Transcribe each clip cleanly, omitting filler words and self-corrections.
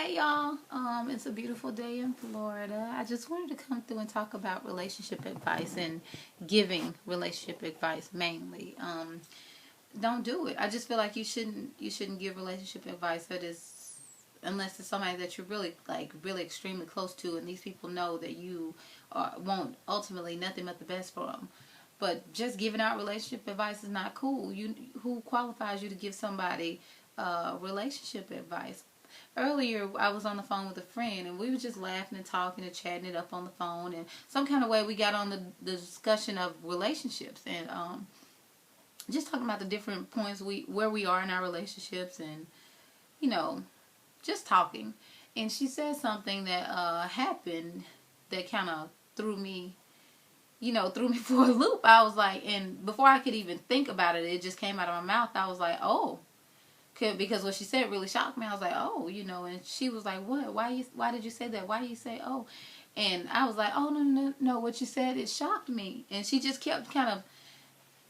Hey y'all, it's a beautiful day in Florida. I just wanted to come through and talk about relationship advice and giving relationship advice mainly. Don't do it. I just feel like you shouldn't give relationship advice that is unless it's somebody that you're really extremely close to, and these people know that you want ultimately nothing but the best for them. But just giving out relationship advice is not cool. Who qualifies you to give somebody relationship advice? Earlier, I was on the phone with a friend, and we were just laughing and talking and chatting it up on the phone, and some kind of way we got on the discussion of relationships, and just talking about the different points where we are in our relationships, and you know, just talking. And she said something that happened that kind of threw me for a loop. I was like, and before I could even think about it, it just came out of my mouth. I was like, oh, because what she said really shocked me. I was like, oh, and she was like, what? Why did you say that? Why do you say, oh? And I was like, oh, no, what you said, it shocked me. And she just kept kind of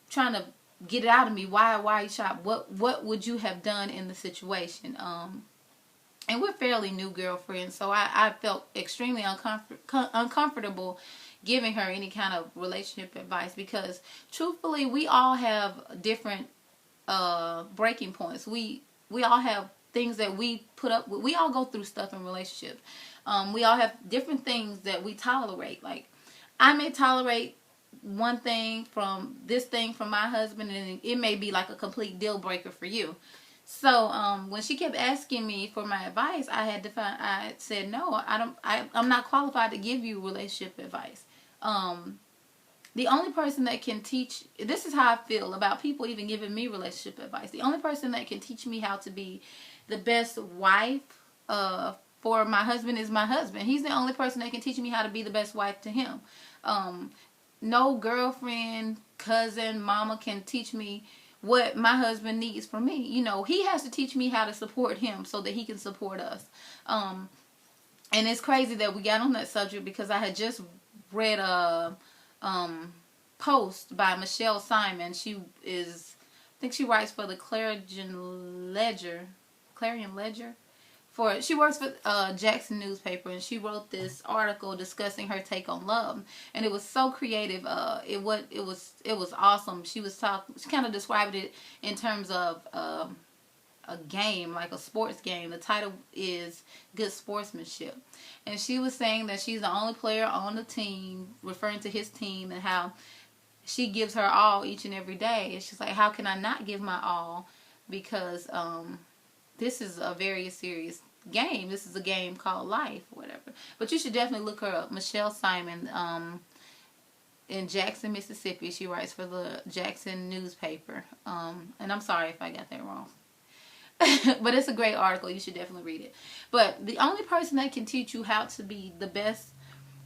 trying to get it out of me. Why you shocked? What would you have done in the situation? And we're fairly new girlfriends, so I felt extremely uncomfortable giving her any kind of relationship advice because, truthfully, we all have different breaking points. We all have things that we put up with. We all go through stuff in relationships. We all have different things that we tolerate. Like, I may tolerate one thing from my husband, and it may be like a complete deal breaker for you. So when she kept asking me for my advice, I said no. I'm not qualified to give you relationship advice. The only person that can teach, this is how I feel about people even giving me relationship advice. The only person that can teach me how to be the best wife for my husband is my husband. He's the only person that can teach me how to be the best wife to him. No girlfriend, cousin, mama can teach me what my husband needs from me. He has to teach me how to support him so that he can support us. And it's crazy that we got on that subject because I had just read a post by Michelle Simon. I think she writes for the Clarion Ledger. She works for Jackson newspaper, and she wrote this article discussing her take on love, and it was so creative. It was awesome. She kind of described it in terms of a game, like a sports game. The title is Good Sportsmanship. And she was saying that she's the only player on the team, referring to his team, and how she gives her all each and every day. And she's like, how can I not give my all? Because this is a very serious game. This is a game called life, or whatever. But you should definitely look her up. Michelle Simon, in Jackson, Mississippi. She writes for the Jackson newspaper. And I'm sorry if I got that wrong. But it's a great article. You should definitely read it. But the only person that can teach you how to be the best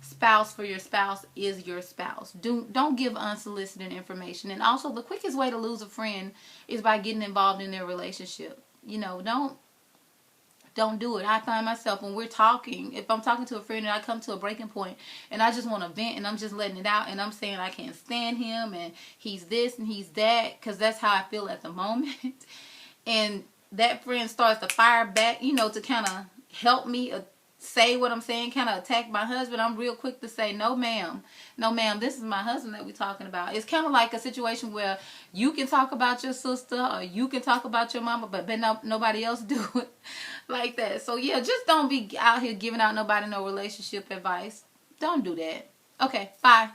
spouse for your spouse is your spouse. Don't give unsolicited information. And also, the quickest way to lose a friend is by getting involved in their relationship. Don't do it. I find myself when we're talking, if I'm talking to a friend and I come to a breaking point and I just want to vent and I'm just letting it out and I'm saying I can't stand him and he's this and he's that, because that's how I feel at the moment. And that friend starts to fire back, to kind of help me say what I'm saying, kind of attack my husband. I'm real quick to say, no ma'am, this is my husband that we're talking about. It's kind of like a situation where you can talk about your sister or you can talk about your mama, but nobody else do it like that. So yeah, just don't be out here giving out nobody no relationship advice. Don't do that. Okay, bye.